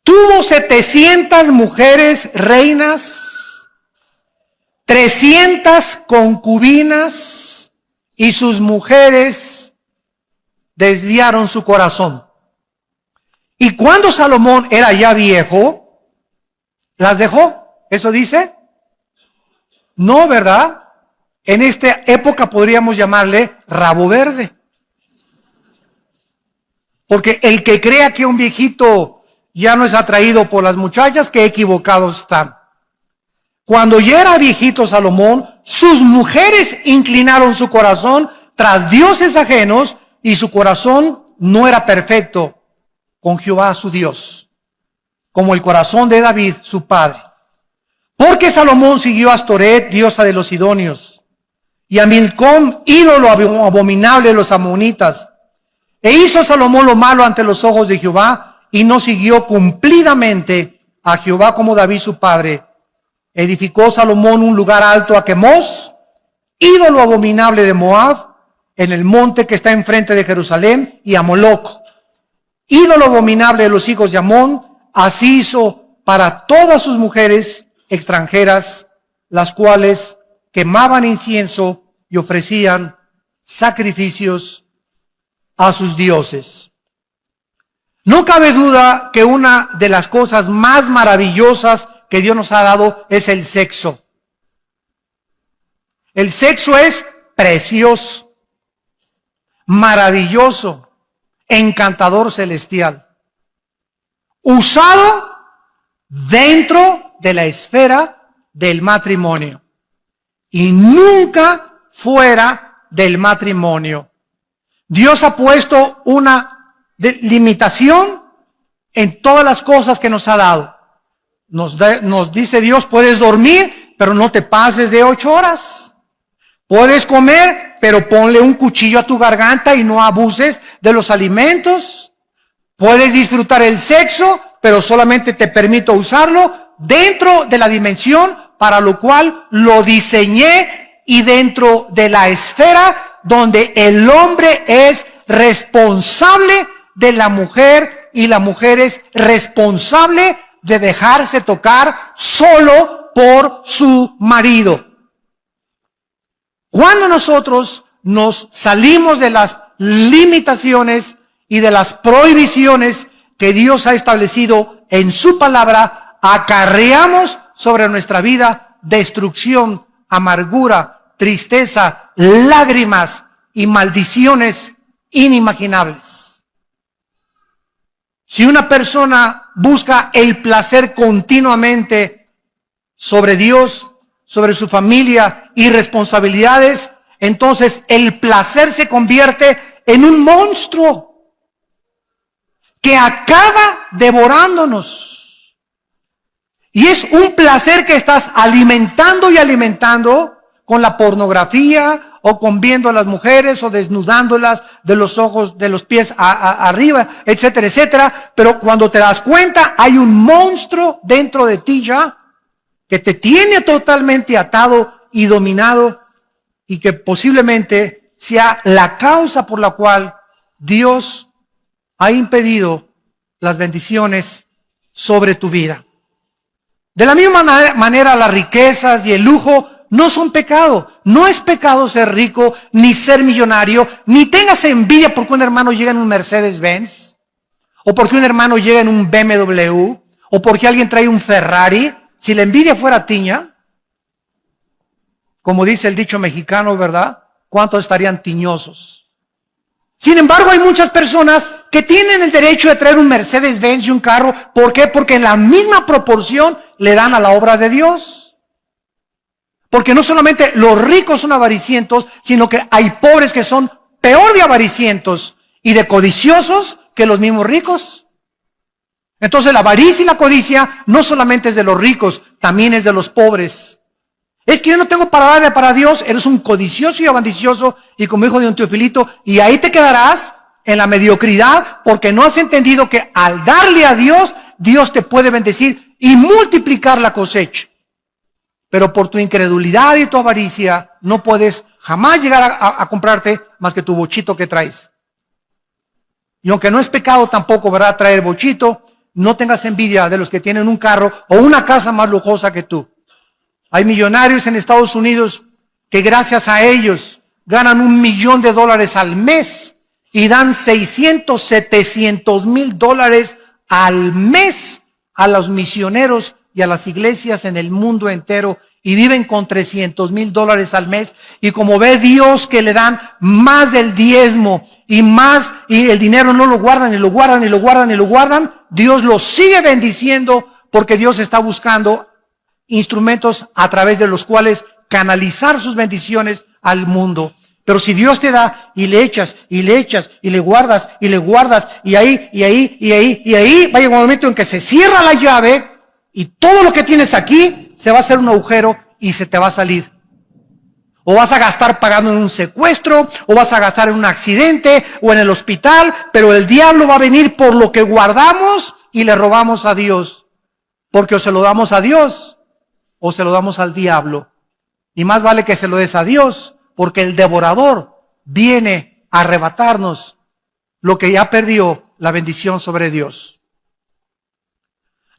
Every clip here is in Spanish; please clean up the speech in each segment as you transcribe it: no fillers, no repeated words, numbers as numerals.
tuvo 700 mujeres reinas, 300 concubinas, y sus mujeres desviaron su corazón. Y cuando Salomón era ya viejo, ¿las dejó? ¿Eso dice? No, ¿verdad? En esta época podríamos llamarle rabo verde. Porque el que crea que un viejito ya no es atraído por las muchachas, qué equivocados están. Cuando ya era viejito Salomón, sus mujeres inclinaron su corazón tras dioses ajenos y su corazón no era perfecto con Jehová su Dios, como el corazón de David su padre. Porque Salomón siguió a Astoret, diosa de los sidonios, y a Milcom, ídolo abominable de los amonitas. E hizo Salomón lo malo ante los ojos de Jehová, y no siguió cumplidamente a Jehová como David su padre. Edificó Salomón un lugar alto a Quemos, ídolo abominable de Moab, en el monte que está enfrente de Jerusalén, y a Moloc, ídolo abominable de los hijos de Amón. Así hizo para todas sus mujeres extranjeras, las cuales quemaban incienso y ofrecían sacrificios a sus dioses. No cabe duda que una de las cosas más maravillosas que Dios nos ha dado es el sexo. El sexo es precioso, maravilloso, encantador, celestial, usado dentro de la esfera del matrimonio y nunca fuera del matrimonio. Dios ha puesto una limitación en todas las cosas que nos ha dado. Nos dice Dios, puedes dormir, pero no te pases de 8 horas. Puedes comer, pero ponle un cuchillo a tu garganta y no abuses de los alimentos. Puedes disfrutar el sexo, pero solamente te permito usarlo dentro de la dimensión para lo cual lo diseñé y dentro de la esfera donde el hombre es responsable de la mujer y la mujer es responsable de dejarse tocar solo por su marido. Cuando nosotros nos salimos de las limitaciones y de las prohibiciones que Dios ha establecido en su palabra, acarreamos sobre nuestra vida destrucción, amargura, tristeza, lágrimas y maldiciones inimaginables. Si una persona busca el placer continuamente sobre Dios, sobre su familia y responsabilidades, entonces el placer se convierte en un monstruo que acaba devorándonos. Y es un placer que estás alimentando y alimentando con la pornografía o con viendo a las mujeres o desnudándolas de los ojos, de los pies arriba, etcétera, etcétera. Pero cuando te das cuenta, hay un monstruo dentro de ti ya que te tiene totalmente atado y dominado y que posiblemente sea la causa por la cual Dios ha impedido las bendiciones sobre tu vida. De la misma manera, las riquezas y el lujo no son pecado. No es pecado ser rico, ni ser millonario, ni tengas envidia porque un hermano llega en un Mercedes-Benz, o porque un hermano llega en un BMW, o porque alguien trae un Ferrari. Si la envidia fuera tiña, como dice el dicho mexicano, ¿verdad? ¿Cuántos estarían tiñosos? Sin embargo, hay muchas personas que tienen el derecho de traer un Mercedes-Benz y un carro. ¿Por qué? Porque en la misma proporción le dan a la obra de Dios. Porque no solamente los ricos son avaricientos, sino que hay pobres que son peor de avaricientos y de codiciosos que los mismos ricos. Entonces la avaricia y la codicia no solamente es de los ricos, también es de los pobres. Es que yo no tengo para darle para Dios, eres un codicioso y ambicioso, y como hijo de un Teofilito, y ahí te quedarás en la mediocridad, porque no has entendido que al darle a Dios, Dios te puede bendecir y multiplicar la cosecha. Pero por tu incredulidad y tu avaricia, no puedes jamás llegar a comprarte más que tu bochito que traes. Y aunque no es pecado tampoco, ¿verdad?, traer bochito, no tengas envidia de los que tienen un carro o una casa más lujosa que tú. Hay millonarios en Estados Unidos que gracias a ellos ganan $1 millón al mes y dan 600, 700 mil dólares al mes a los misioneros y a las iglesias en el mundo entero, y viven con 300 mil dólares al mes. Y como ve Dios que le dan más del diezmo y más, y el dinero no lo guardan y lo guardan y lo guardan y lo guardan, Dios los sigue bendiciendo, porque Dios está buscando instrumentos a través de los cuales canalizar sus bendiciones al mundo. Pero si Dios te da y le echas y le echas y le guardas y le guardas, y ahí va a llegar un momento en que se cierra la llave y todo lo que tienes aquí se va a hacer un agujero y se te va a salir. O vas a gastar pagando en un secuestro, o vas a gastar en un accidente o en el hospital, pero el diablo va a venir por lo que guardamos y le robamos a Dios. Porque o se lo damos a Dios o se lo damos al diablo. Y más vale que se lo des a Dios, porque el devorador viene a arrebatarnos lo que ya perdió la bendición sobre Dios.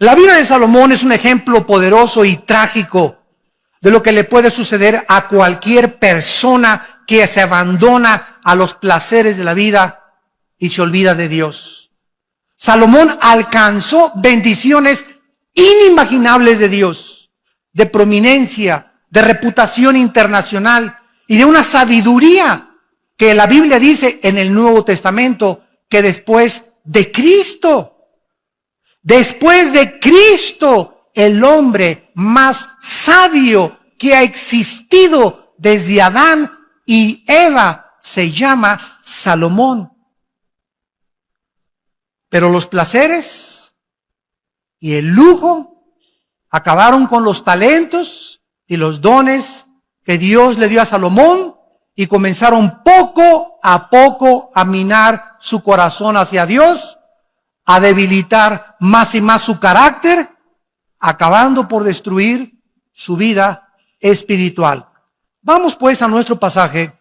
La vida de Salomón es un ejemplo poderoso y trágico de lo que le puede suceder a cualquier persona que se abandona a los placeres de la vida y se olvida de Dios. Salomón alcanzó bendiciones inimaginables de Dios, de prominencia, de reputación internacional y de una sabiduría que la Biblia dice en el Nuevo Testamento que después de Cristo, el hombre más sabio que ha existido desde Adán y Eva se llama Salomón. Pero los placeres y el lujo acabaron con los talentos y los dones que Dios le dio a Salomón, y comenzaron poco a minar su corazón hacia Dios, a debilitar más y más su carácter, acabando por destruir su vida espiritual. Vamos pues a nuestro pasaje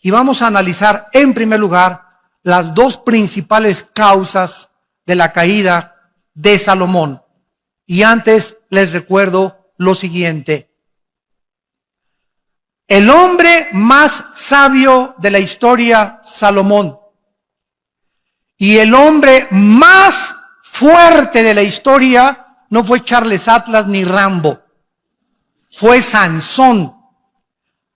y vamos a analizar en primer lugar las dos principales causas de la caída de Salomón. Y antes les recuerdo lo siguiente. El hombre más sabio de la historia, Salomón, y el hombre más fuerte de la historia no fue Charles Atlas ni Rambo, fue Sansón.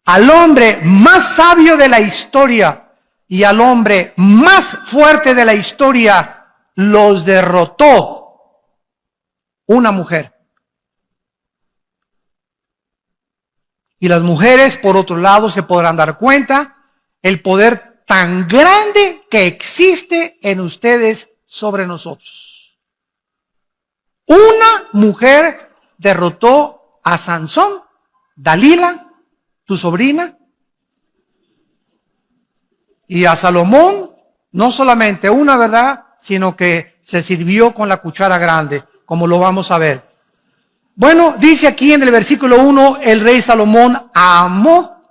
Al hombre más sabio de la historia y al hombre más fuerte de la historia los derrotó una mujer. Y las mujeres, por otro lado, se podrán dar cuenta el poder tan grande que existe en ustedes sobre nosotros. Una mujer derrotó a Sansón, Dalila, tu sobrina, y a Salomón, no solamente una, ¿verdad?, sino que se sirvió con la cuchara grande, como lo vamos a ver. Bueno, dice aquí en el versículo 1, el rey Salomón amó,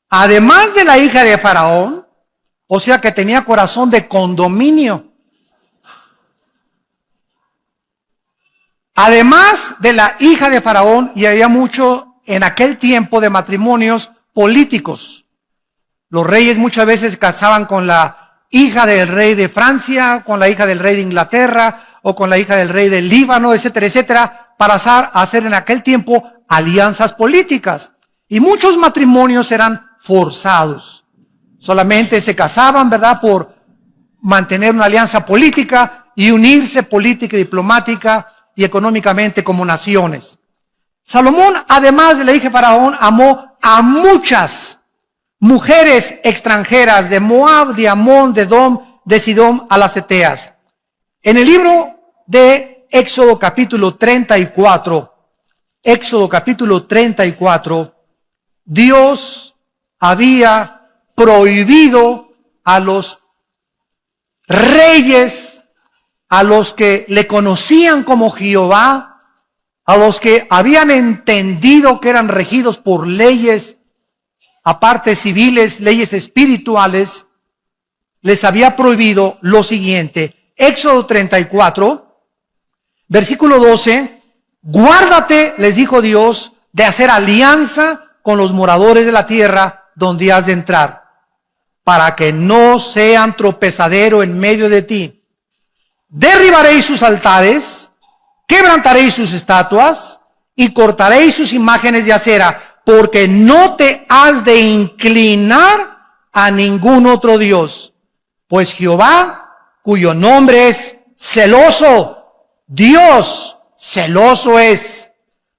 además de la hija de Faraón, o sea que tenía corazón de condominio. Además de la hija de Faraón, y había mucho en aquel tiempo de matrimonios políticos. Los reyes muchas veces se casaban con la hija del rey de Francia, con la hija del rey de Inglaterra, o con la hija del rey del Líbano, etcétera, etcétera, para hacer en aquel tiempo alianzas políticas. Y muchos matrimonios eran forzados. Solamente se casaban, ¿verdad?, por mantener una alianza política y unirse política y diplomática y económicamente como naciones. Salomón, además de la hija de Faraón, amó a muchas mujeres extranjeras de Moab, de Amón, de Edom, de Sidón, a las Eteas. En el libro de Éxodo capítulo 34, Dios había prohibido a los reyes, a los que le conocían como Jehová, a los que habían entendido que eran regidos por leyes, aparte civiles, leyes espirituales, les había prohibido lo siguiente: Éxodo 34, versículo 12, guárdate, les dijo Dios, de hacer alianza con los moradores de la tierra donde has de entrar, para que no sean tropezadero en medio de ti. Derribaréis sus altares, quebrantaréis sus estatuas y cortaréis sus imágenes de acera, porque no te has de inclinar a ningún otro Dios, pues Jehová, cuyo nombre es celoso, Dios celoso es.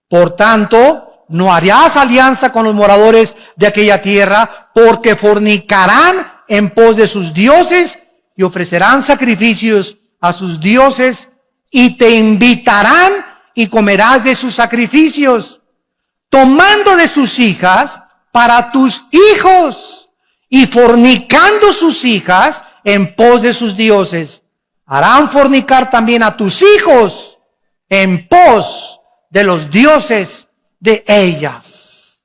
Por tanto, no harás alianza con los moradores de aquella tierra, porque fornicarán en pos de sus dioses y ofrecerán sacrificios a sus dioses y te invitarán y comerás de sus sacrificios, tomando de sus hijas para tus hijos y fornicando sus hijas en pos de sus dioses. Harán fornicar también a tus hijos en pos de los dioses de ellas.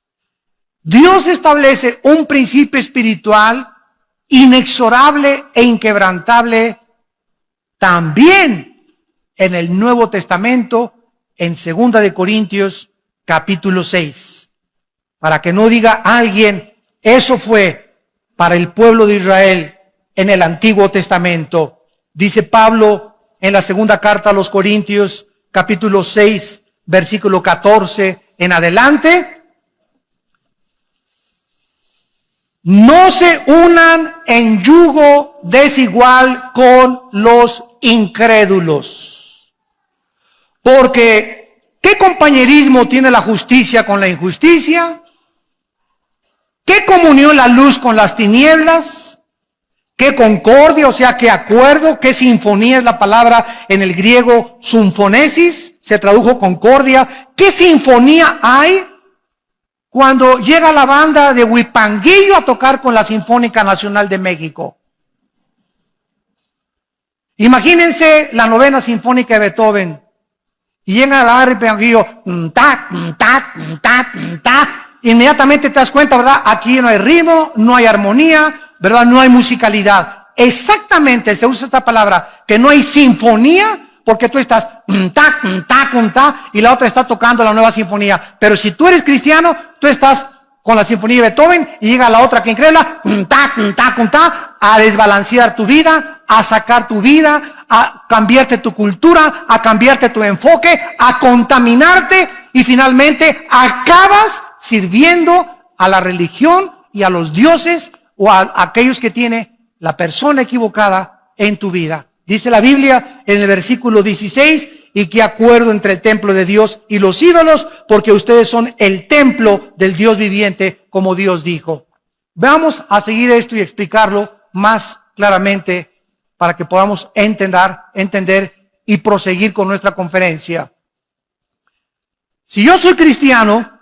Dios establece un principio espiritual inexorable e inquebrantable también en el Nuevo Testamento, en 2 de Corintios capítulo 6. Para que no diga alguien, eso fue para el pueblo de Israel en el Antiguo Testamento. Dice Pablo en la segunda carta a los Corintios, capítulo 6, versículo 14 en adelante. No se unan en yugo desigual con los incrédulos. Porque, ¿qué compañerismo tiene la justicia con la injusticia? ¿Qué comunión la luz con las tinieblas? ¿Qué concordia, o sea, qué acuerdo? ¿Qué sinfonía es la palabra en el griego sinfonesis? Se tradujo concordia. ¿Qué sinfonía hay cuando llega la banda de Huipanguillo a tocar con la Sinfónica Nacional de México? Imagínense la novena sinfónica de Beethoven. Y llega a la banda de Huipanguillo, inmediatamente te das cuenta, ¿verdad? Aquí no hay ritmo, no hay armonía, ¿verdad? No hay musicalidad. Exactamente se usa esta palabra, que no hay sinfonía, porque tú estás y la otra está tocando la nueva sinfonía. Pero si tú eres cristiano, tú estás con la sinfonía de Beethoven y llega la otra que increíble, a desbalancear tu vida, a sacar tu vida, a cambiarte tu cultura, a cambiarte tu enfoque, a contaminarte y finalmente acabas sirviendo a la religión y a los dioses o a aquellos que tiene la persona equivocada en tu vida. Dice la Biblia en el versículo 16, y qué acuerdo entre el templo de Dios y los ídolos, porque ustedes son el templo del Dios viviente, como Dios dijo. Vamos a seguir esto y explicarlo más claramente para que podamos entender y proseguir con nuestra conferencia. Si yo soy cristiano,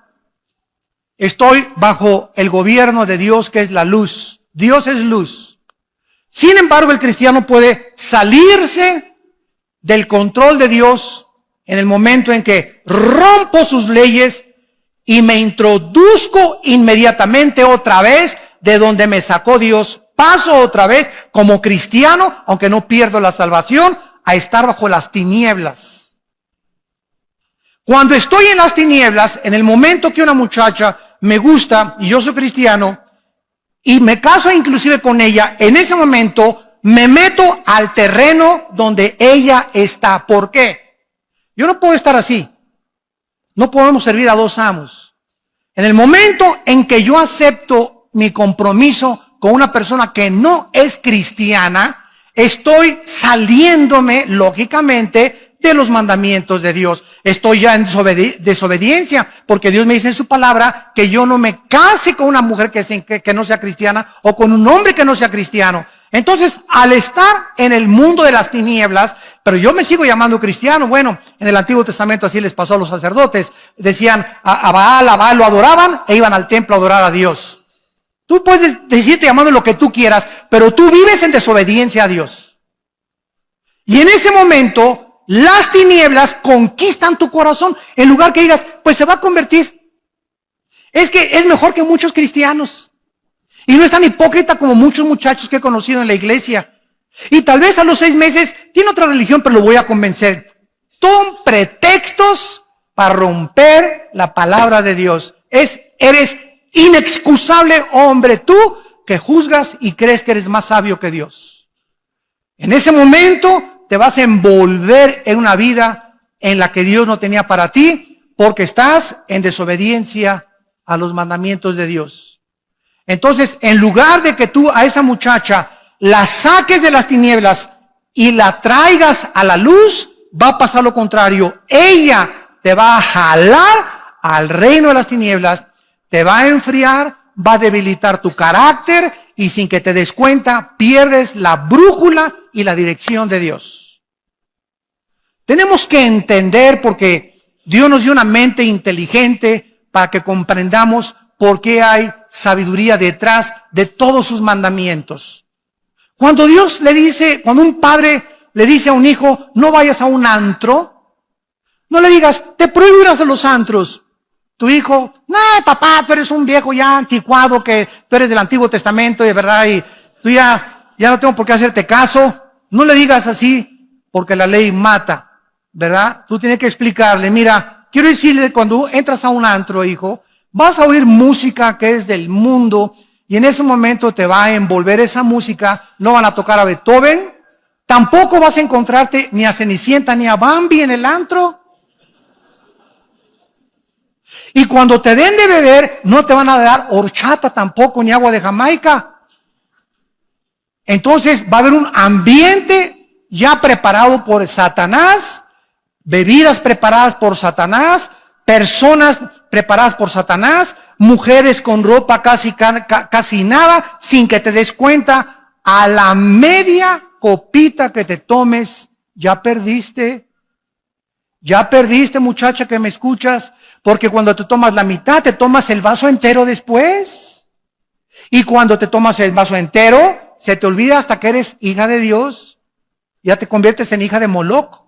estoy bajo el gobierno de Dios, que es la luz. Dios es luz. Sin embargo, el cristiano puede salirse del control de Dios en el momento en que rompo sus leyes y me introduzco inmediatamente otra vez de donde me sacó Dios. Paso otra vez como cristiano, aunque no pierdo la salvación, a estar bajo las tinieblas. Cuando estoy en las tinieblas, en el momento que una muchacha me gusta y yo soy cristiano y me caso inclusive con ella, en ese momento me meto al terreno donde ella está. ¿Por qué? Yo no puedo estar así. No podemos servir a dos amos. En el momento en que yo acepto mi compromiso con una persona que no es cristiana, estoy saliéndome, lógicamente, de los mandamientos de Dios. Estoy ya en desobediencia, porque Dios me dice en su palabra que yo no me case con una mujer que no sea cristiana o con un hombre que no sea cristiano. Entonces, al estar en el mundo de las tinieblas, pero yo me sigo llamando cristiano. Bueno, en el Antiguo Testamento así les pasó a los sacerdotes. Decían a Baal lo adoraban e iban al templo a adorar a Dios. Tú puedes decirte llamando lo que tú quieras, pero tú vives en desobediencia a Dios. Y en ese momento, las tinieblas conquistan tu corazón, en lugar que digas, pues se va a convertir. Es que es mejor que muchos cristianos. Y no es tan hipócrita como muchos muchachos que he conocido en la iglesia. Y tal vez a los 6 meses tiene otra religión, pero lo voy a convencer. Son pretextos para romper la palabra de Dios. Eres inexcusable, hombre, tú que juzgas y crees que eres más sabio que Dios. En ese momento te vas a envolver en una vida en la que Dios no tenía para ti, porque estás en desobediencia a los mandamientos de Dios. Entonces, en lugar de que tú a esa muchacha la saques de las tinieblas y la traigas a la luz, va a pasar lo contrario. Ella te va a jalar al reino de las tinieblas, te va a enfriar, va a debilitar tu carácter y sin que te des cuenta, pierdes la brújula y la dirección de Dios. Tenemos que entender, porque Dios nos dio una mente inteligente para que comprendamos por qué hay sabiduría detrás de todos sus mandamientos. Cuando Dios le dice, cuando un padre le dice a un hijo, no vayas a un antro, no le digas, te prohíbo ir a los antros. Tu hijo, no, papá, tú eres un viejo ya anticuado, que tú eres del Antiguo Testamento, de verdad, y tú ya no tengo por qué hacerte caso. No le digas así, porque la ley mata, ¿verdad? Tú tienes que explicarle, mira, quiero decirle, cuando entras a un antro, hijo, vas a oír música que es del mundo, y en ese momento te va a envolver esa música. No van a tocar a Beethoven, tampoco vas a encontrarte ni a Cenicienta ni a Bambi en el antro. Y cuando te den de beber, no te van a dar horchata tampoco, ni agua de Jamaica. Entonces va a haber un ambiente ya preparado por Satanás, bebidas preparadas por Satanás, personas preparadas por Satanás, mujeres con ropa casi nada, sin que te des cuenta. A la media copita que te tomes, ya perdiste. Ya perdiste, muchacha que me escuchas, porque cuando te tomas la mitad, te tomas el vaso entero después. Y cuando te tomas el vaso entero, se te olvida hasta que eres hija de Dios. Ya te conviertes en hija de Moloch.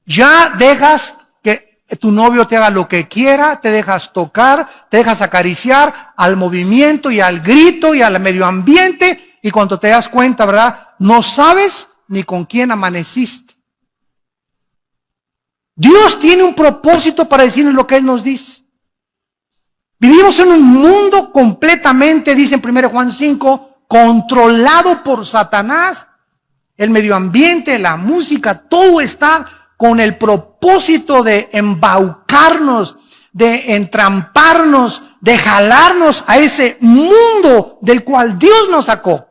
Ya dejas que tu novio te haga lo que quiera, te dejas tocar, te dejas acariciar al movimiento y al grito y al medio ambiente. Y cuando te das cuenta, ¿verdad? No sabes ni con quién amaneciste. Dios tiene un propósito para decirnos lo que Él nos dice. Vivimos en un mundo completamente, dice en 1 Juan 5, controlado por Satanás. El medio ambiente, la música, todo está con el propósito de embaucarnos, de entramparnos, de jalarnos a ese mundo del cual Dios nos sacó.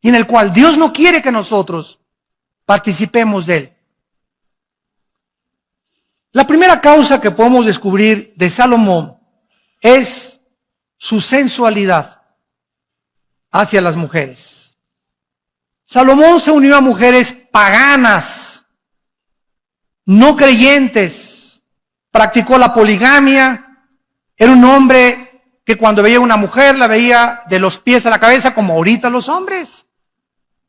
Y en el cual Dios no quiere que nosotros participemos de él. La primera causa que podemos descubrir de Salomón es su sensualidad hacia las mujeres. Salomón se unió a mujeres paganas, no creyentes, practicó la poligamia, era un hombre que cuando veía a una mujer la veía de los pies a la cabeza como ahorita los hombres.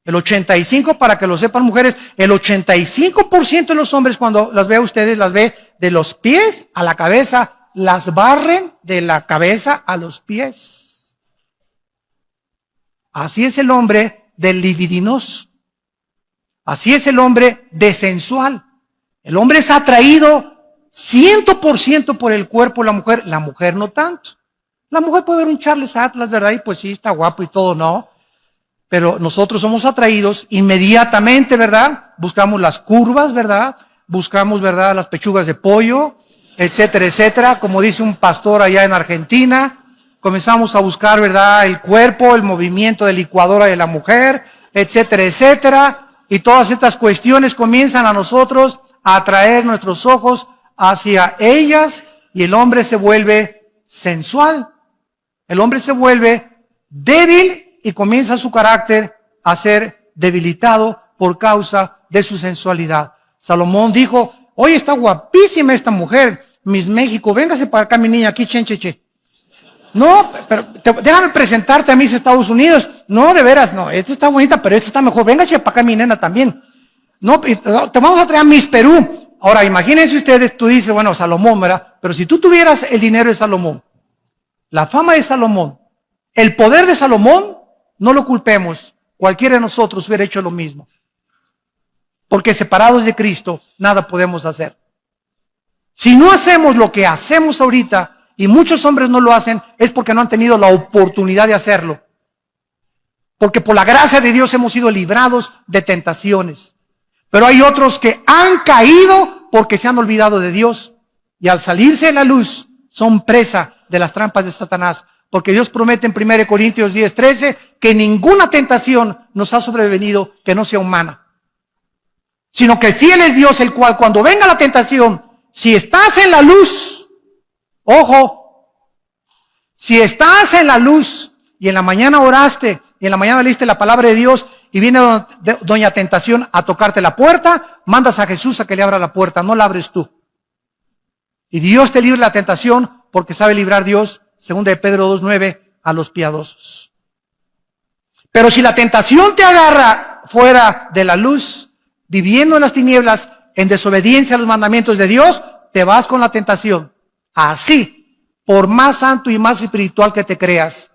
El 85%, para que lo sepan mujeres, el 85% de los hombres cuando las ve a ustedes, las ve de los pies a la cabeza, las barren de la cabeza a los pies. Así es el hombre del libidinoso. Así es el hombre desensual. El hombre es atraído 100% por el cuerpo de la mujer no tanto. La mujer puede ver un Charles Atlas, ¿verdad? Y pues sí, está guapo y todo, ¿no? Pero nosotros somos atraídos inmediatamente, ¿verdad? Buscamos las curvas, ¿verdad? Buscamos, ¿verdad? Las pechugas de pollo, etcétera, etcétera. Como dice un pastor allá en Argentina, comenzamos a buscar, ¿verdad? El cuerpo, el movimiento de licuadora de la mujer, etcétera, etcétera. Y todas estas cuestiones comienzan a nosotros a atraer nuestros ojos hacia ellas y el hombre se vuelve sensual. El hombre se vuelve débil y comienza su carácter a ser debilitado por causa de su sensualidad. Salomón dijo, oye, está guapísima esta mujer, Miss México, véngase para acá mi niña, aquí, chencheche. No, pero déjame presentarte a Miss Estados Unidos. No, de veras, no, esta está bonita, pero esta está mejor, véngase para acá mi nena también. No, te vamos a traer a Miss Perú. Ahora, imagínense ustedes, tú dices, bueno, Salomón, ¿verdad? Pero si tú tuvieras el dinero de Salomón, la fama de Salomón, el poder de Salomón, no lo culpemos. Cualquiera de nosotros hubiera hecho lo mismo. Porque separados de Cristo, nada podemos hacer. Si no hacemos lo que hacemos ahorita, y muchos hombres no lo hacen, es porque no han tenido la oportunidad de hacerlo. Porque por la gracia de Dios hemos sido librados de tentaciones. Pero hay otros que han caído porque se han olvidado de Dios. Y al salirse de la luz, son presa de las trampas de Satanás. Porque Dios promete en 1 Corintios 10:13 que ninguna tentación nos ha sobrevenido que no sea humana. Sino que fiel es Dios, el cual cuando venga la tentación, si estás en la luz, ojo, si estás en la luz y en la mañana oraste y en la mañana leíste la palabra de Dios y viene doña tentación a tocarte la puerta, mandas a Jesús a que le abra la puerta, no la abres tú. Y Dios te libre la tentación porque sabe librar Dios, 2 de Pedro 2:9, a los piadosos. Pero si la tentación te agarra fuera de la luz, viviendo en las tinieblas, en desobediencia a los mandamientos de Dios, te vas con la tentación. Así, por más santo y más espiritual que te creas,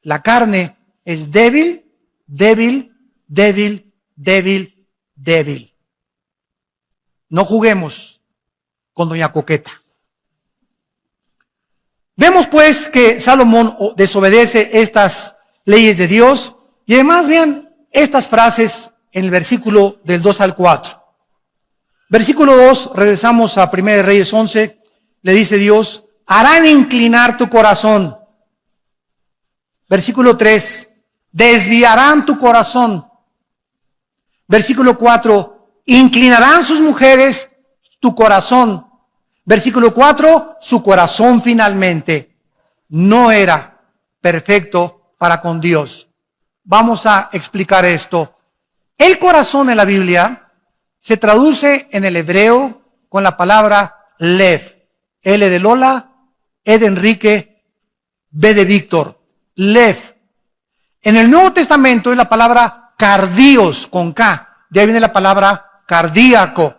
la carne es débil, débil, débil, débil, débil. No juguemos con doña Coqueta. Vemos pues que Salomón desobedece estas leyes de Dios y además vean estas frases en el versículo del 2 al 4. Versículo 2, regresamos a 1 Reyes 11, le dice Dios, harán inclinar tu corazón. Versículo 3, desviarán tu corazón. Versículo 4, inclinarán sus mujeres tu corazón. Versículo 4, su corazón finalmente no era perfecto para con Dios. Vamos a explicar esto. El corazón en la Biblia se traduce en el hebreo con la palabra lev. L de Lola, E de Enrique, B de Víctor. Lev. En el Nuevo Testamento es la palabra cardios con K. De ahí viene la palabra cardíaco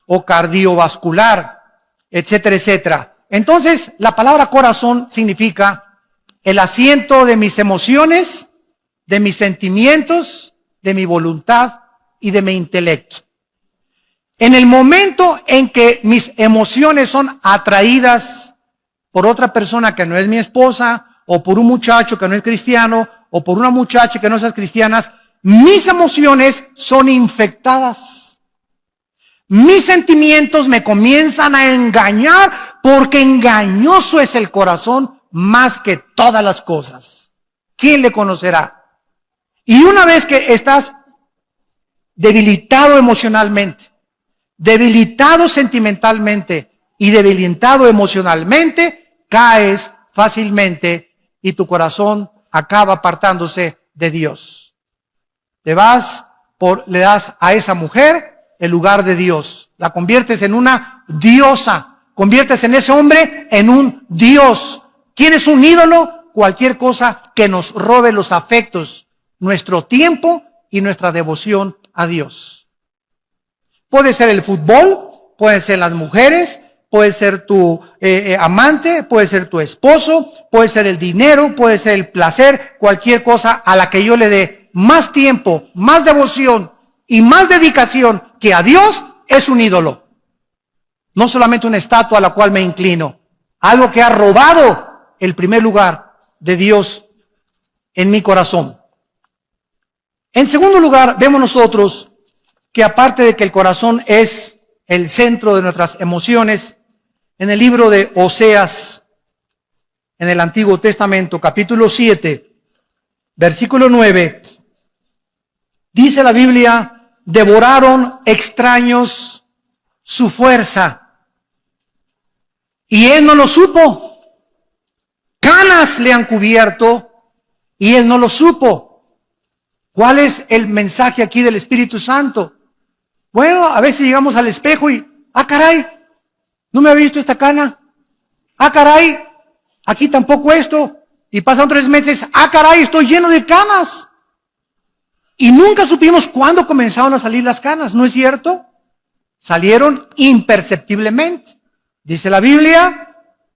o cardiovascular, etcétera, etcétera. Entonces, la palabra corazón significa el asiento de mis emociones, de mis sentimientos, de mi voluntad y de mi intelecto. En el momento en que mis emociones son atraídas por otra persona que no es mi esposa, o por un muchacho que no es cristiano, o por una muchacha que no es cristiana, mis emociones son infectadas. Mis sentimientos me comienzan a engañar porque engañoso es el corazón más que todas las cosas. ¿Quién le conocerá? Y una vez que estás debilitado emocionalmente, debilitado sentimentalmente y debilitado emocionalmente, caes fácilmente y tu corazón acaba apartándose de Dios. Le das a esa mujer el lugar de Dios. La conviertes en una diosa. Conviertes en ese hombre en un Dios. ¿Quién es un ídolo? Cualquier cosa que nos robe los afectos, nuestro tiempo y nuestra devoción a Dios. Puede ser el fútbol, pueden ser las mujeres, puede ser tu amante, puede ser tu esposo, puede ser el dinero, puede ser el placer, cualquier cosa a la que yo le dé más tiempo, más devoción y más dedicación que a Dios es un ídolo. No solamente una estatua a la cual me inclino, algo que ha robado el primer lugar de Dios en mi corazón. En segundo lugar, vemos nosotros que aparte de que el corazón es el centro de nuestras emociones, en el libro de Oseas, en el Antiguo Testamento, capítulo 7, versículo 9, dice la Biblia, devoraron extraños su fuerza, y él no lo supo. Canas le han cubierto, y él no lo supo. ¿Cuál es el mensaje aquí del Espíritu Santo? Bueno, a veces llegamos al espejo y, caray, no me había visto esta cana. Caray, aquí tampoco esto. Y pasan 3 meses, caray, estoy lleno de canas. Y nunca supimos cuándo comenzaron a salir las canas, ¿no es cierto? Salieron imperceptiblemente. Dice la Biblia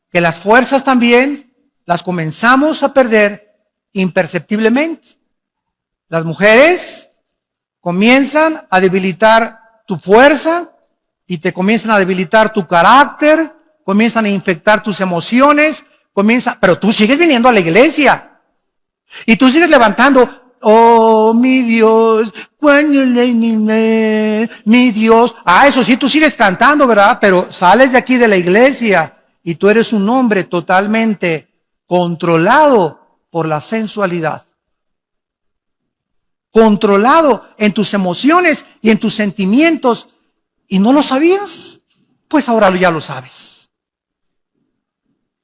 que las fuerzas también las comenzamos a perder imperceptiblemente. Las mujeres comienzan a debilitar tu fuerza y te comienzan a debilitar tu carácter, comienzan a infectar tus emociones, pero tú sigues viniendo a la iglesia y tú sigues levantando, oh mi Dios, mi Dios. Eso sí, tú sigues cantando, ¿verdad? Pero sales de aquí de la iglesia y tú eres un hombre totalmente controlado por la sensualidad. Controlado en tus emociones y en tus sentimientos. ¿Y no lo sabías? Pues ahora ya lo sabes.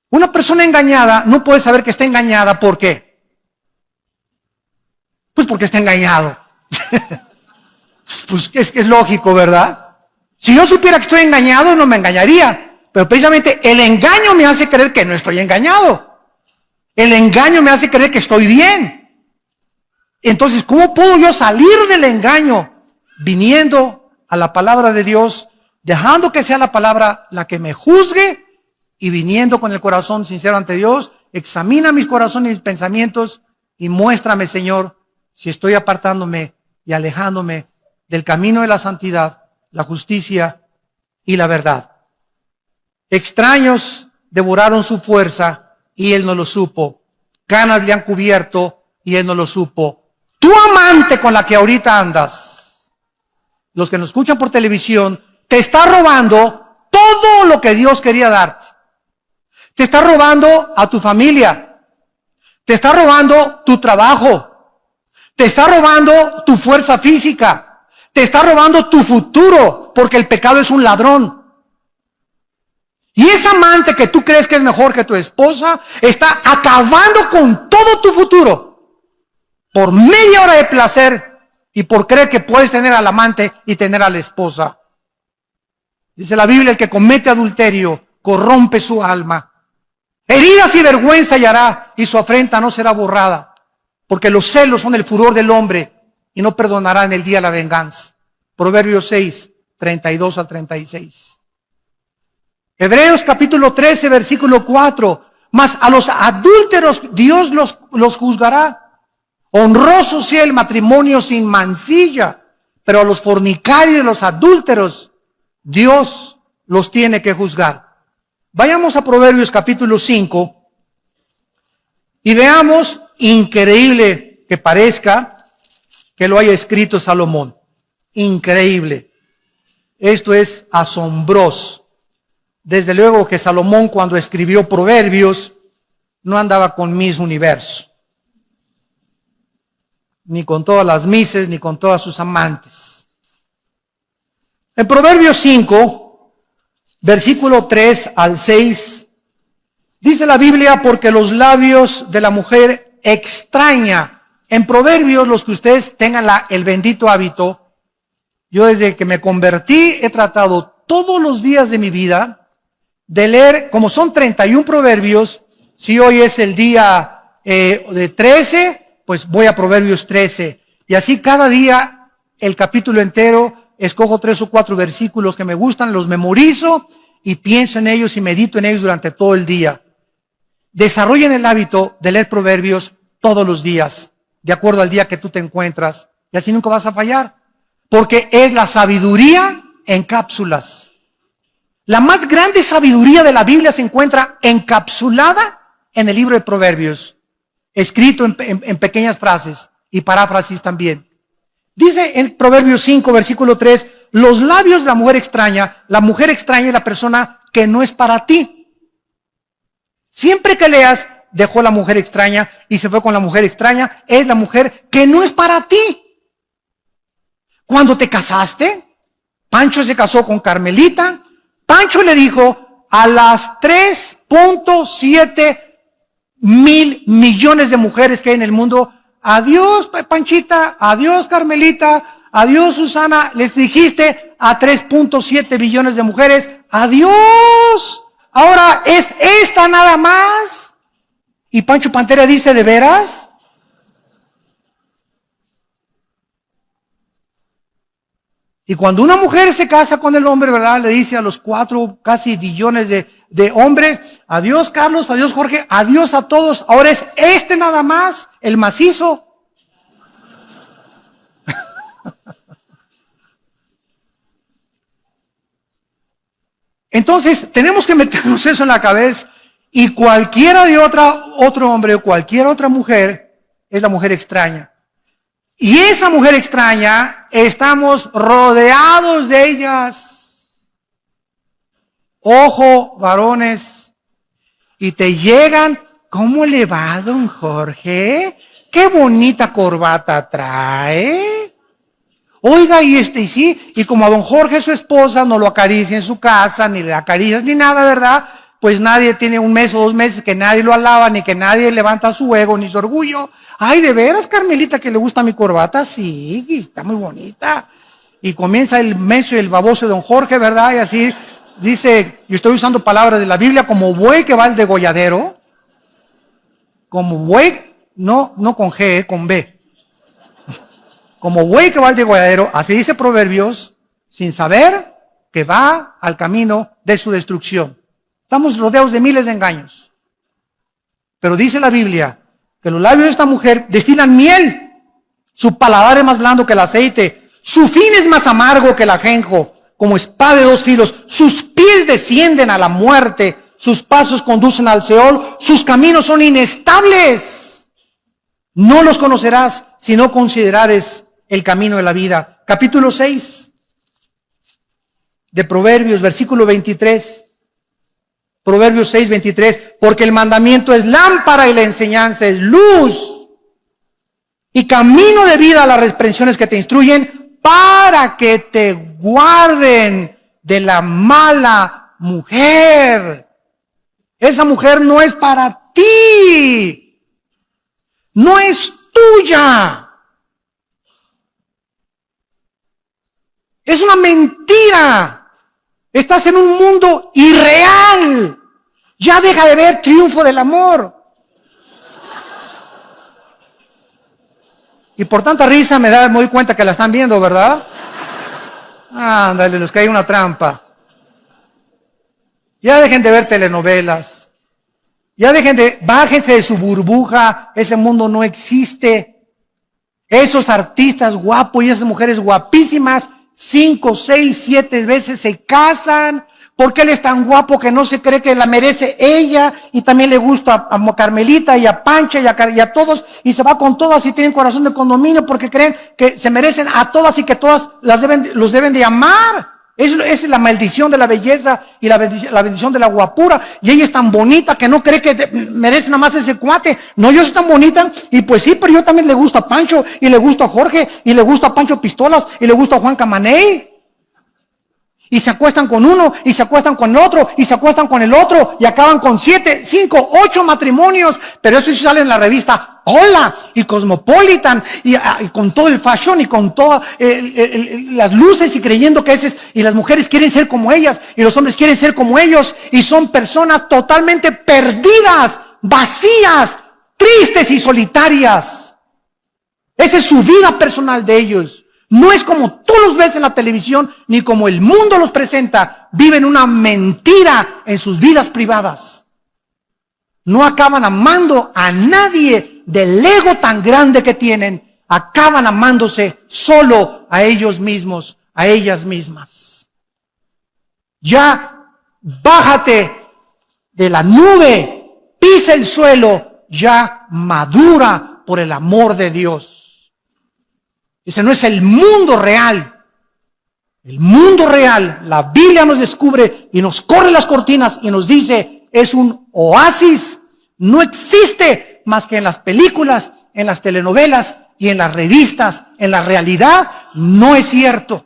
Una persona engañada no puede saber que está engañada. ¿Por qué? Pues porque está engañado. Pues es lógico, ¿verdad? Si yo supiera que estoy engañado, no me engañaría. Pero precisamente el engaño me hace creer que no estoy engañado. El engaño me hace creer que estoy bien. Entonces, ¿cómo puedo yo salir del engaño? Viniendo a la palabra de Dios, dejando que sea la palabra la que me juzgue y viniendo con el corazón sincero ante Dios. Examina mis corazones y mis pensamientos y muéstrame, Señor, si estoy apartándome y alejándome del camino de la santidad, la justicia y la verdad. Extraños devoraron su fuerza y él no lo supo. Canas le han cubierto y él no lo supo. Tu amante con la que ahorita andas, los que nos escuchan por televisión, te está robando todo lo que Dios quería darte. Te está robando a tu familia. Te está robando tu trabajo. Te está robando tu fuerza física. Te está robando tu futuro, porque el pecado es un ladrón. Y esa amante que tú crees que es mejor que tu esposa, está acabando con todo tu futuro. Por media hora de placer y por creer que puedes tener al amante y tener a la esposa. Dice la Biblia, el que comete adulterio corrompe su alma. Heridas y vergüenza hallará y su afrenta no será borrada. Porque los celos son el furor del hombre y no perdonará en el día la venganza. Proverbios 6, 32 al 36. Hebreos capítulo 13, versículo 4. Mas a los adúlteros Dios los juzgará. Honroso sea el matrimonio sin mancilla, pero a los fornicarios y los adúlteros, Dios los tiene que juzgar. Vayamos a Proverbios capítulo 5 y veamos, increíble que parezca, que lo haya escrito Salomón. Increíble. Esto es asombroso. Desde luego que Salomón, cuando escribió Proverbios, no andaba con Miss Universo, ni con todas las mises, ni con todas sus amantes. En Proverbios 5, versículo 3 al 6, dice la Biblia, porque los labios de la mujer extraña. En Proverbios, los que ustedes tengan el bendito hábito, yo desde que me convertí he tratado todos los días de mi vida de leer, como son 31 proverbios, si hoy es el día de 13, pues voy a Proverbios 13. Y así cada día el capítulo entero, escojo 3 o 4 versículos que me gustan, los memorizo y pienso en ellos y medito en ellos durante todo el día. Desarrollen el hábito de leer proverbios todos los días, de acuerdo al día que tú te encuentras, y así nunca vas a fallar, porque es la sabiduría en cápsulas. La más grande sabiduría de la Biblia se encuentra encapsulada en el libro de Proverbios, escrito en pequeñas frases y paráfrasis también. Dice en Proverbios 5, versículo 3, los labios de la mujer extraña es la persona que no es para ti. Siempre que leas, dejó la mujer extraña y se fue con la mujer extraña, es la mujer que no es para ti. Cuando te casaste, Pancho se casó con Carmelita. Pancho le dijo a las 3.7 mil millones de mujeres que hay en el mundo, adiós Panchita, adiós Carmelita, adiós Susana, les dijiste a 3.7 billones de mujeres, adiós, ahora es esta nada más. Y Pancho Pantera dice, ¿de veras? Y cuando una mujer se casa con el hombre, ¿verdad? Le dice a los 4 casi billones de hombres, adiós Carlos, adiós Jorge, adiós a todos, ahora es este nada más, el macizo. Entonces, tenemos que meternos eso en la cabeza, y cualquiera de otro hombre o cualquier otra mujer es la mujer extraña. Y esa mujer extraña, estamos rodeados de ellas. Ojo, varones, y te llegan, ¿cómo le va, don Jorge? Qué bonita corbata trae. Oiga, y sí, y como a don Jorge, su esposa, no lo acaricia en su casa, ni le acaricias ni nada, ¿verdad? Pues nadie tiene 1 mes o 2 meses que nadie lo alaba, ni que nadie levanta su ego, ni su orgullo. Ay, ¿de veras, Carmelita, que le gusta mi corbata? Sí, está muy bonita. Y comienza el menso y el baboso de don Jorge, ¿verdad? Y así dice, yo estoy usando palabras de la Biblia, como buey que va al degolladero, como buey, no con G, con B. Como buey que va al degolladero, así dice Proverbios, sin saber que va al camino de su destrucción. Estamos rodeados de miles de engaños. Pero dice la Biblia que los labios de esta mujer destilan miel. Su paladar es más blando que el aceite. Su fin es más amargo que el ajenjo, como espada de 2 filos. Sus pies descienden a la muerte. Sus pasos conducen al Seol. Sus caminos son inestables. No los conocerás si no considerares el camino de la vida. Capítulo 6 de Proverbios, versículo 23. Proverbios 6, 23. Porque el mandamiento es lámpara y la enseñanza es luz. Y camino de vida a las reprensiones que te instruyen, para que te guarden de la mala mujer. Esa mujer no es para ti. No es tuya. Es una mentira. Estás en un mundo irreal. Ya deja de ver Triunfo del Amor. Y por tanta risa me doy cuenta que la están viendo, ¿verdad? Ándale, les cae una trampa. Ya dejen de ver telenovelas. Bájense de su burbuja. Ese mundo no existe. Esos artistas guapos y esas mujeres guapísimas, 5, 6, 7 veces se casan, porque él es tan guapo que no se cree que la merece ella, y también le gusta a Carmelita y a Pancha y a todos, y se va con todas y tienen corazón de condominio porque creen que se merecen a todas y que todas los deben de amar. Esa es la maldición de la belleza y la bendición de la guapura. Y ella es tan bonita que no cree que merece nada más ese cuate. No, yo soy tan bonita, y pues sí, pero yo también le gusto a Pancho, y le gusto a Jorge, y le gusto a Pancho Pistolas, y le gusto a Juan Camaney. Y se acuestan con uno, y se acuestan con el otro, y se acuestan con el otro, y acaban con 7, 5, 8 matrimonios. Pero eso sí sale en la revista Hola y Cosmopolitan, y con todo el fashion y con todas las luces, y creyendo que y las mujeres quieren ser como ellas, y los hombres quieren ser como ellos, y son personas totalmente perdidas, vacías, tristes y solitarias. Esa es su vida personal de ellos. No es como tú los ves en la televisión, ni como el mundo los presenta. Viven una mentira en sus vidas privadas. No acaban amando a nadie del ego tan grande que tienen. Acaban amándose solo a ellos mismos, a ellas mismas. Ya bájate de la nube, pisa el suelo, ya madura por el amor de Dios. Ese no es el mundo real. El mundo real, la Biblia nos descubre y nos corre las cortinas y nos dice, es un oasis. No existe más que en las películas, en las telenovelas y en las revistas. En la realidad no es cierto.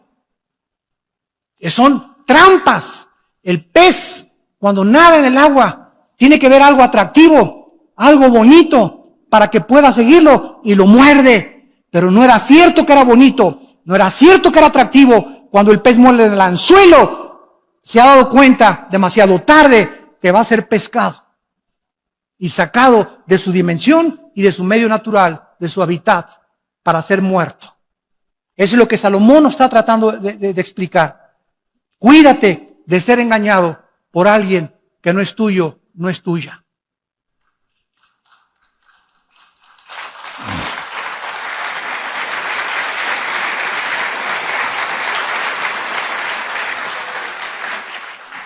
Son trampas. El pez, cuando nada en el agua, tiene que ver algo atractivo, algo bonito, para que pueda seguirlo, y lo muerde. Pero no era cierto que era bonito, no era cierto que era atractivo. Cuando el pez muerde el anzuelo, se ha dado cuenta demasiado tarde que va a ser pescado y sacado de su dimensión y de su medio natural, de su hábitat, para ser muerto. Eso es lo que Salomón nos está tratando de explicar. Cuídate de ser engañado por alguien que no es tuyo, no es tuya.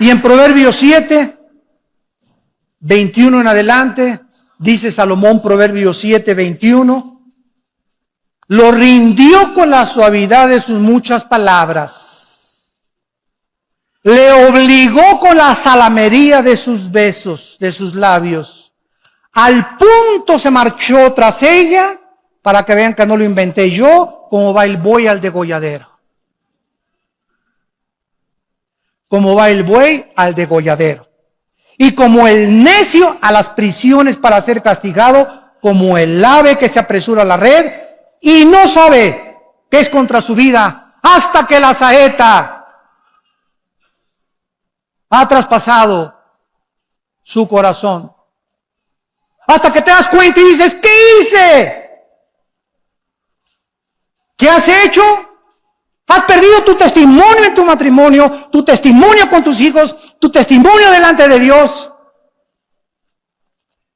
Y en Proverbios 7, 21 en adelante, dice Salomón, Proverbios 7, 21, lo rindió con la suavidad de sus muchas palabras, le obligó con la salamería de sus besos, de sus labios, al punto se marchó tras ella, para que vean que no lo inventé yo, como va el buey al degolladero. Como va el buey al degolladero. Y como el necio a las prisiones para ser castigado, como el ave que se apresura a la red y no sabe que es contra su vida, hasta que la saeta ha traspasado su corazón. Hasta que te das cuenta y dices, ¿qué hice? ¿Qué has hecho? Has perdido tu testimonio en tu matrimonio, tu testimonio con tus hijos, tu testimonio delante de Dios.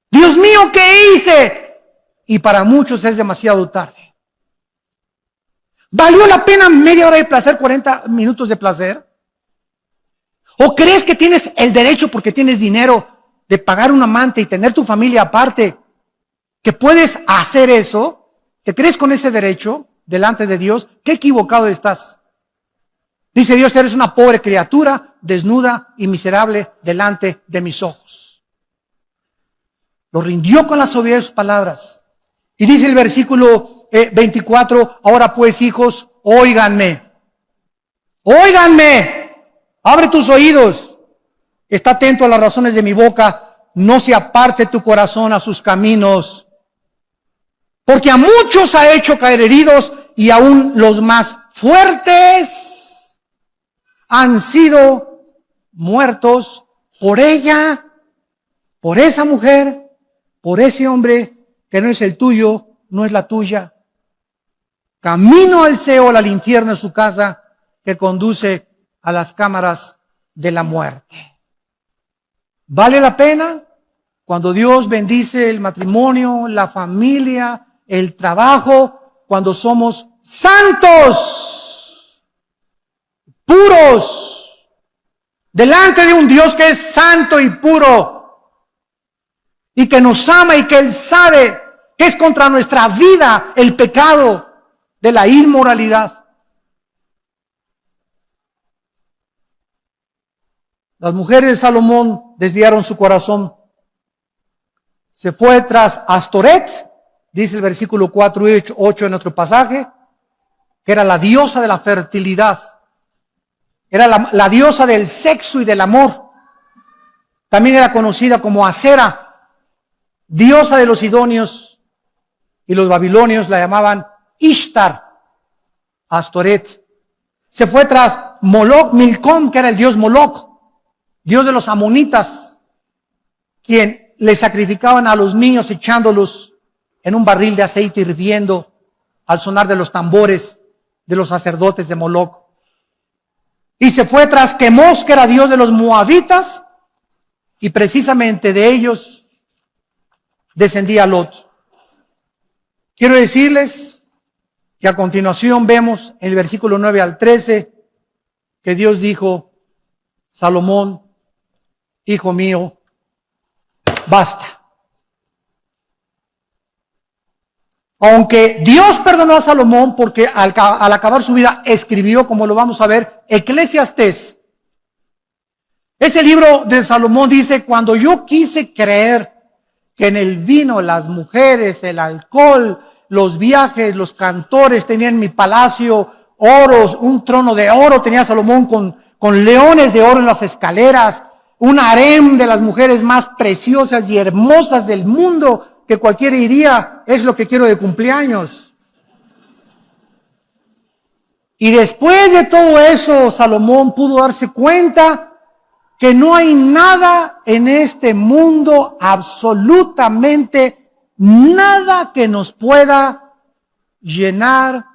Dios mío, ¿qué hice? Y para muchos es demasiado tarde. ¿Valió la pena media hora de placer, 40 minutos de placer? ¿O crees que tienes el derecho, porque tienes dinero, de pagar un amante y tener tu familia aparte, que puedes hacer eso? ¿Te crees con ese derecho delante de Dios? ¡Qué equivocado estás! Dice Dios, eres una pobre criatura, desnuda y miserable delante de mis ojos. Lo rindió con la suavidad de sus palabras. Y dice el versículo 24, ahora pues, hijos, óiganme. Óiganme. Abre tus oídos. Está atento a las razones de mi boca. No se aparte tu corazón a sus caminos. Porque a muchos ha hecho caer heridos, y aún los más fuertes han sido muertos por ella, por esa mujer, por ese hombre que no es el tuyo, no es la tuya. Camino al Seol, al infierno es su casa, que conduce a las cámaras de la muerte. ¿Vale la pena? Cuando Dios bendice el matrimonio, la familia, el trabajo, cuando somos santos, puros, delante de un Dios que es santo y puro, y que nos ama y que Él sabe que es contra nuestra vida el pecado de la inmoralidad. Las mujeres de Salomón desviaron su corazón. Se fue tras Astoret, dice el versículo 4 y 8 en otro pasaje, que era la diosa de la fertilidad. Era la diosa del sexo y del amor. También era conocida como Acera, diosa de los sidonios, y los babilonios la llamaban Ishtar, Astoret. Se fue tras Moloch, Milcom, que era el dios Moloch, dios de los amonitas, quien le sacrificaban a los niños echándolos en un barril de aceite hirviendo al sonar de los tambores de los sacerdotes de Moloch. Y se fue tras Quemos, que era dios de los moabitas, y precisamente de ellos descendía Lot. Quiero decirles que a continuación vemos en el versículo 9 al 13 que Dios dijo, Salomón, hijo mío, basta. Aunque Dios perdonó a Salomón porque al acabar su vida escribió, como lo vamos a ver, Eclesiastés. Ese libro de Salomón dice, cuando yo quise creer que en el vino, las mujeres, el alcohol, los viajes, los cantores tenían en mi palacio oros, un trono de oro tenía Salomón con leones de oro en las escaleras, un harem de las mujeres más preciosas y hermosas del mundo, que cualquiera diría, es lo que quiero de cumpleaños. Y después de todo eso, Salomón pudo darse cuenta que no hay nada en este mundo, absolutamente nada, que nos pueda llenar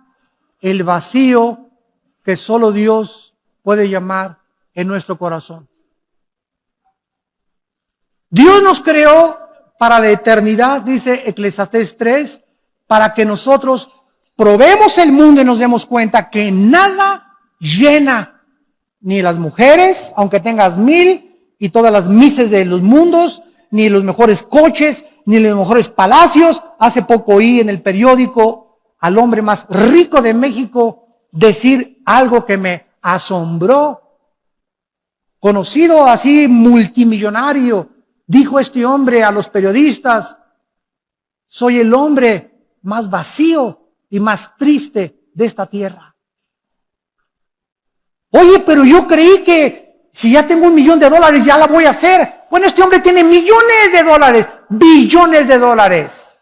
el vacío que solo Dios puede llamar en nuestro corazón. Dios nos creó para la eternidad, dice Eclesiastés 3, para que nosotros probemos el mundo y nos demos cuenta que nada llena ni las mujeres, aunque tengas 1000 y todas las mises de los mundos, ni los mejores coches, ni los mejores palacios. Hace poco oí en el periódico al hombre más rico de México decir algo que me asombró. Conocido así, multimillonario, dijo este hombre a los periodistas: soy el hombre más vacío y más triste de esta tierra. Oye, pero yo creí que si ya tengo $1,000,000 ya la voy a hacer. Bueno, este hombre tiene millones de dólares, billones de dólares.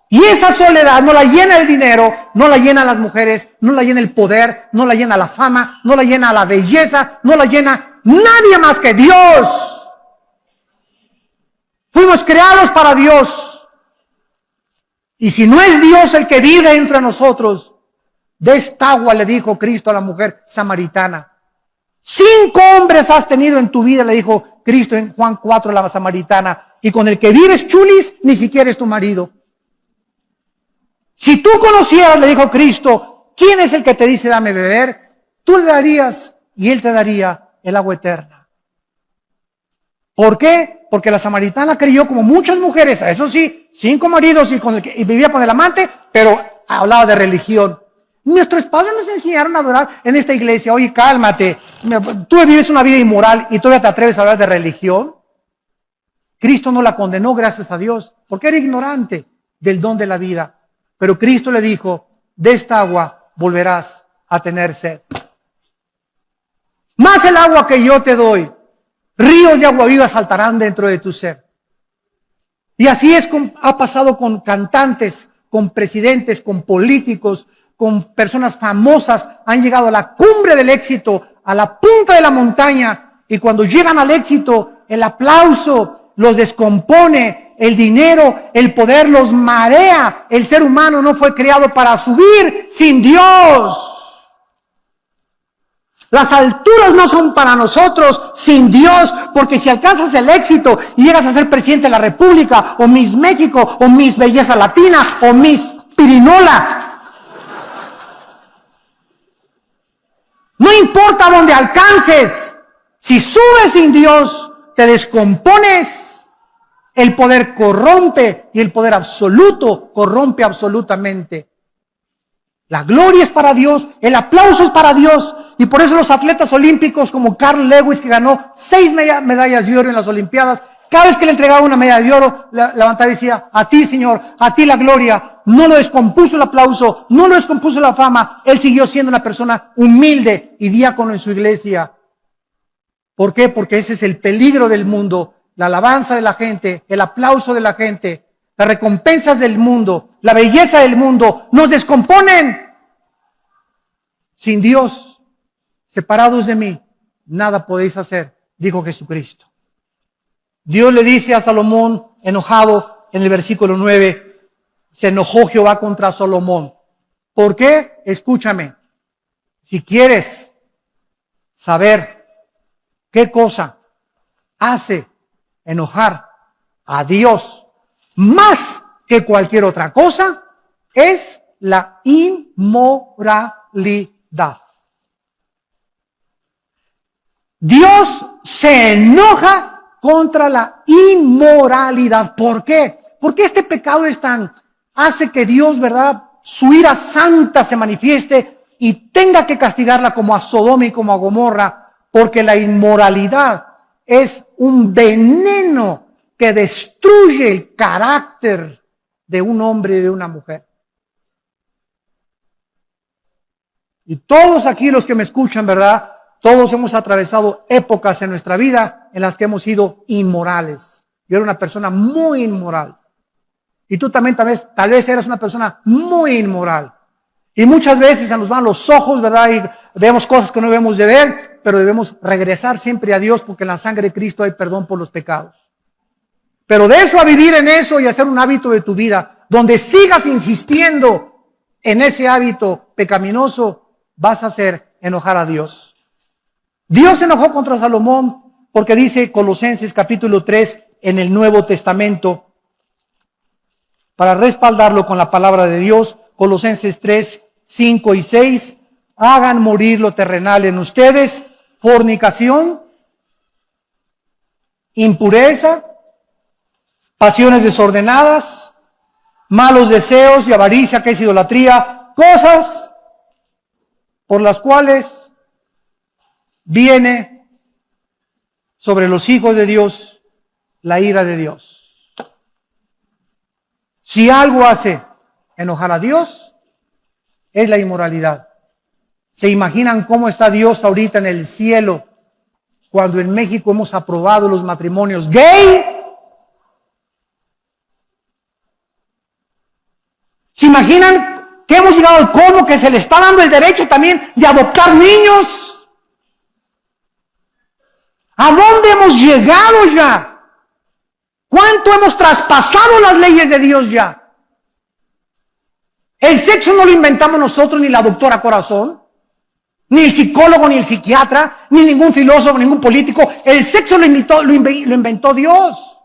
Y esa soledad no la llena el dinero, no la llena las mujeres, no la llena el poder, no la llena la fama, no la llena la belleza, no la llena nadie más que Dios. Fuimos creados para Dios. Y si no es Dios el que vive entre nosotros, de esta agua, le dijo Cristo a la mujer samaritana. 5 hombres has tenido en tu vida, le dijo Cristo en Juan 4, la samaritana, y con el que vives, chulis, ni siquiera es tu marido. Si tú conocieras, le dijo Cristo, quién es el que te dice dame beber, tú le darías y él te daría el agua eterna. ¿Por qué? Porque la samaritana creyó como muchas mujeres, eso sí, 5 maridos y vivía con el amante, pero hablaba de religión. Nuestros padres nos enseñaron a adorar en esta iglesia. Oye, cálmate, tú vives una vida inmoral y todavía te atreves a hablar de religión. Cristo no la condenó, gracias a Dios, porque era ignorante del don de la vida. Pero Cristo le dijo, de esta agua volverás a tener sed. Más el agua que yo te doy, ríos de agua viva saltarán dentro de tu ser. Y así ha pasado con cantantes, con presidentes, con políticos, con personas famosas. Han llegado a la cumbre del éxito, a la punta de la montaña, y cuando llegan al éxito, el aplauso los descompone, el dinero, el poder los marea. El ser humano no fue creado para subir sin Dios. Las alturas no son para nosotros sin Dios, porque si alcanzas el éxito y llegas a ser presidente de la República, o Miss México, o Miss Belleza Latina, o Miss Pirinola, no importa dónde alcances, si subes sin Dios, te descompones. El poder corrompe y el poder absoluto corrompe absolutamente. La gloria es para Dios, el aplauso es para Dios. Y por eso los atletas olímpicos como Carl Lewis, que ganó 6 medallas de oro en las Olimpiadas, cada vez que le entregaba una medalla de oro, levantaba y decía, a ti, Señor, a ti la gloria. No lo descompuso el aplauso, no lo descompuso la fama. Él siguió siendo una persona humilde y diácono en su iglesia. ¿Por qué? Porque ese es el peligro del mundo. La alabanza de la gente, el aplauso de la gente, las recompensas del mundo, la belleza del mundo, nos descomponen. Sin Dios, separados de mí, nada podéis hacer, dijo Jesucristo. Dios le dice a Salomón, enojado, en el versículo 9, se enojó Jehová contra Salomón. ¿Por qué? Escúchame, si quieres saber qué cosa hace enojar a Dios más que cualquier otra cosa, es la inmoralidad. Dios se enoja contra la inmoralidad. ¿Por qué? Porque este pecado hace que Dios, ¿verdad?, su ira santa se manifieste y tenga que castigarla como a Sodoma y como a Gomorra, porque la inmoralidad es un veneno que destruye el carácter de un hombre y de una mujer. Y todos aquí los que me escuchan, ¿verdad?, todos hemos atravesado épocas en nuestra vida en las que hemos sido inmorales. Yo era una persona muy inmoral. Y tú también tal vez eras una persona muy inmoral. Y muchas veces se nos van los ojos, ¿verdad?, y vemos cosas que no debemos de ver, pero debemos regresar siempre a Dios, porque en la sangre de Cristo hay perdón por los pecados. Pero de eso a vivir en eso y hacer un hábito de tu vida, donde sigas insistiendo en ese hábito pecaminoso, vas a hacer enojar a Dios. Dios se enojó contra Salomón porque dice Colosenses capítulo 3 en el Nuevo Testamento, para respaldarlo con la palabra de Dios, Colosenses 3, 5 y 6, hagan morir lo terrenal en ustedes: fornicación, impureza, pasiones desordenadas, malos deseos y avaricia, que es idolatría, cosas por las cuales viene sobre los hijos de Dios la ira de Dios. Si algo hace enojar a Dios, es la inmoralidad. ¿Se imaginan cómo está Dios ahorita en el cielo cuando en México hemos aprobado los matrimonios gay? ¿Se imaginan que hemos llegado al colmo que se le está dando el derecho también de adoptar niños? ¿A dónde hemos llegado ya? ¿Cuánto hemos traspasado las leyes de Dios ya? El sexo no lo inventamos nosotros, ni la doctora Corazón, ni el psicólogo, ni el psiquiatra, ni ningún filósofo, ningún político. El sexo lo inventó Dios.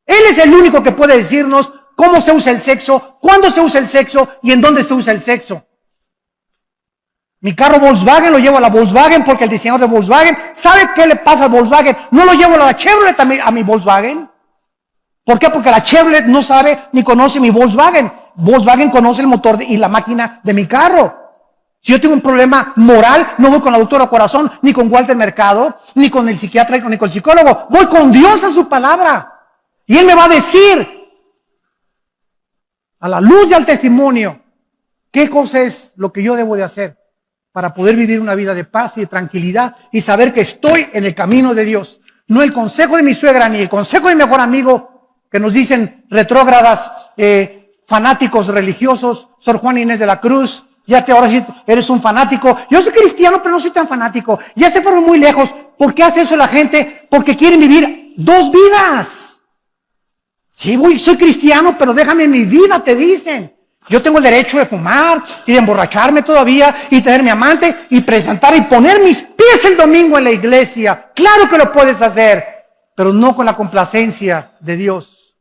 Él es el único que puede decirnos cómo se usa el sexo, cuándo se usa el sexo y en dónde se usa el sexo. Mi carro Volkswagen lo llevo a la Volkswagen porque el diseñador de Volkswagen, ¿sabe qué le pasa al Volkswagen? No lo llevo a la Chevrolet a mi Volkswagen. ¿Por qué? Porque la Chevrolet no sabe ni conoce mi Volkswagen. Volkswagen conoce el motor y la máquina de mi carro. Si yo tengo un problema moral, no voy con la doctora Corazón, ni con Walter Mercado, ni con el psiquiatra, ni con el psicólogo. Voy con Dios a su palabra. Y Él me va a decir, a la luz y al testimonio, qué cosa es lo que yo debo de hacer para poder vivir una vida de paz y de tranquilidad y saber que estoy en el camino de Dios. No el consejo de mi suegra, ni el consejo de mi mejor amigo, que nos dicen retrógradas, fanáticos religiosos, Sor Juana Inés de la Cruz, ya que ahora sí eres un fanático. Yo soy cristiano, pero no soy tan fanático. Ya se fueron muy lejos. ¿Por qué hace eso la gente? Porque quieren vivir dos vidas. Sí, soy cristiano, pero déjame mi vida, te dicen. Yo tengo el derecho de fumar y de emborracharme todavía y tener mi amante y presentar y poner mis pies el domingo en la iglesia. Claro que lo puedes hacer, pero no con la complacencia de Dios.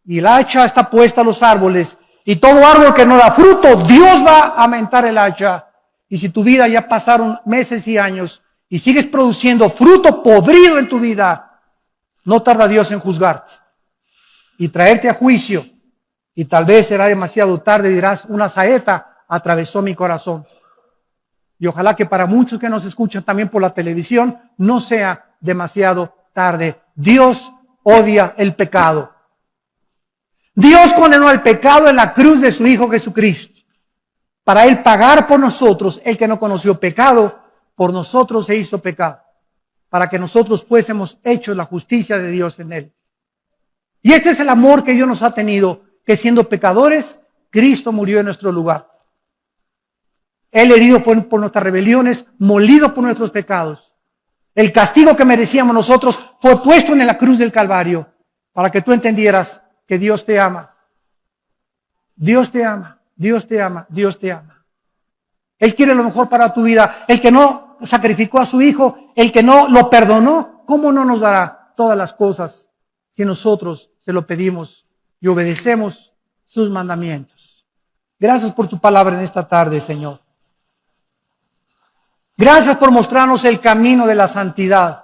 Y el hacha está puesta a los árboles, y todo árbol que no da fruto, Dios va a aumentar el hacha. Y si tu vida ya pasaron meses y años y sigues produciendo fruto podrido en tu vida, no tarda Dios en juzgarte y traerte a juicio. Y tal vez será demasiado tarde, dirás, una saeta atravesó mi corazón. Y ojalá que para muchos que nos escuchan también por la televisión, no sea demasiado tarde. Dios odia el pecado. Dios condenó el pecado en la cruz de su Hijo Jesucristo. Para Él pagar por nosotros, el que no conoció pecado, por nosotros se hizo pecado. Para que nosotros fuésemos hechos la justicia de Dios en Él. Y este es el amor que Dios nos ha tenido, que siendo pecadores, Cristo murió en nuestro lugar. Él herido fue por nuestras rebeliones, molido por nuestros pecados. El castigo que merecíamos nosotros fue puesto en la cruz del Calvario, para que tú entendieras que Dios te ama. Dios te ama, Dios te ama, Dios te ama. Él quiere lo mejor para tu vida. El que no sacrificó a su Hijo, el que no lo perdonó, ¿cómo no nos dará todas las cosas si nosotros se lo pedimos y obedecemos sus mandamientos? Gracias por tu palabra en esta tarde, Señor. Gracias por mostrarnos el camino de la santidad,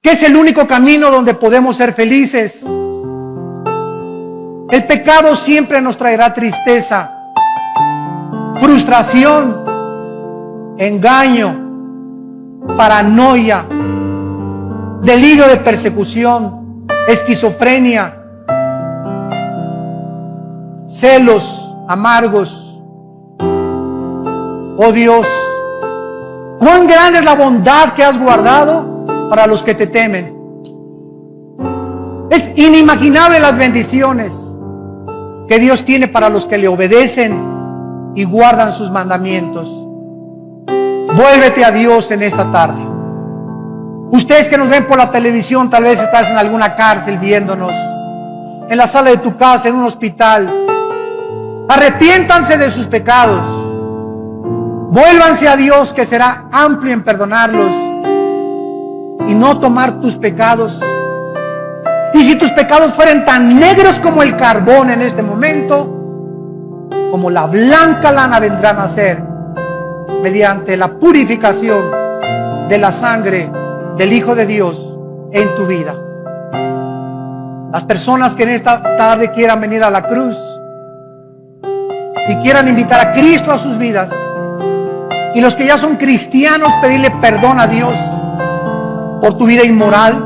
que es el único camino donde podemos ser felices. El pecado siempre nos traerá tristeza, frustración, engaño, paranoia, delirio de persecución, esquizofrenia, celos amargos. Oh Dios, cuán grande es la bondad que has guardado para los que te temen. Es inimaginable las bendiciones que Dios tiene para los que le obedecen y guardan sus mandamientos. Vuélvete a Dios en esta tarde. Ustedes que nos ven por la televisión, tal vez estás en alguna cárcel viéndonos, en la sala de tu casa, en un hospital. Arrepiéntanse de sus pecados. Vuélvanse a Dios, que será amplio en perdonarlos y no tomar tus pecados. Y si tus pecados fueren tan negros como el carbón en este momento, como la blanca lana vendrán a ser. mediante la purificación de la sangre del Hijo de Dios en tu vida. Las personas que en esta tarde quieran venir a la cruz y quieran invitar a Cristo a sus vidas, y los que ya son cristianos, pedirle perdón a Dios por tu vida inmoral,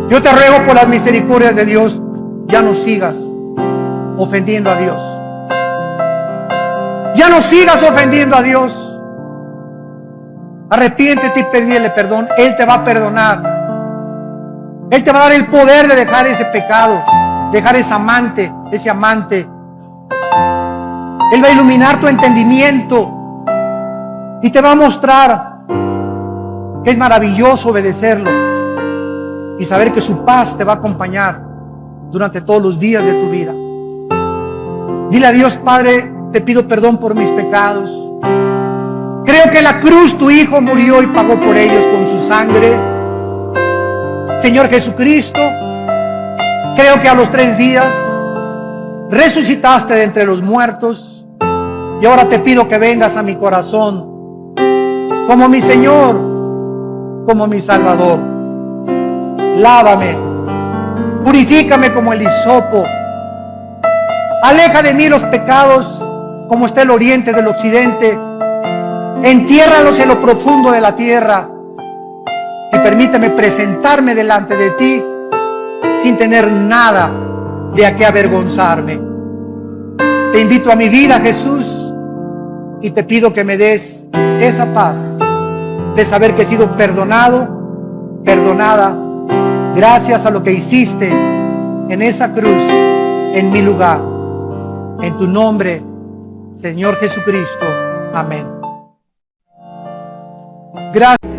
yo te ruego por las misericordias de Dios, ya no sigas ofendiendo a Dios. Ya no sigas ofendiendo a Dios. Arrepiéntete y pídele perdón. Él te va a perdonar. Él te va a dar el poder de dejar ese pecado, dejar ese amante. Él va a iluminar tu entendimiento y te va a mostrar que es maravilloso obedecerlo y saber que su paz te va a acompañar durante todos los días de tu vida. Dile a Dios: Padre, te pido perdón por mis pecados. Creo que en la cruz tu Hijo murió y pagó por ellos con su sangre. Señor Jesucristo, creo que a los 3 días resucitaste de entre los muertos, y ahora te pido que vengas a mi corazón como mi Señor, como mi Salvador. Lávame, purifícame como el hisopo. Aleja de mí los pecados como está el oriente del occidente. Entiérralos en lo profundo de la tierra y permíteme presentarme delante de ti sin tener nada de a qué avergonzarme. Te invito a mi vida, Jesús, y te pido que me des esa paz de saber que he sido perdonado, perdonada, gracias a lo que hiciste en esa cruz, en mi lugar. En tu nombre, Señor Jesucristo. Amén. Gracias.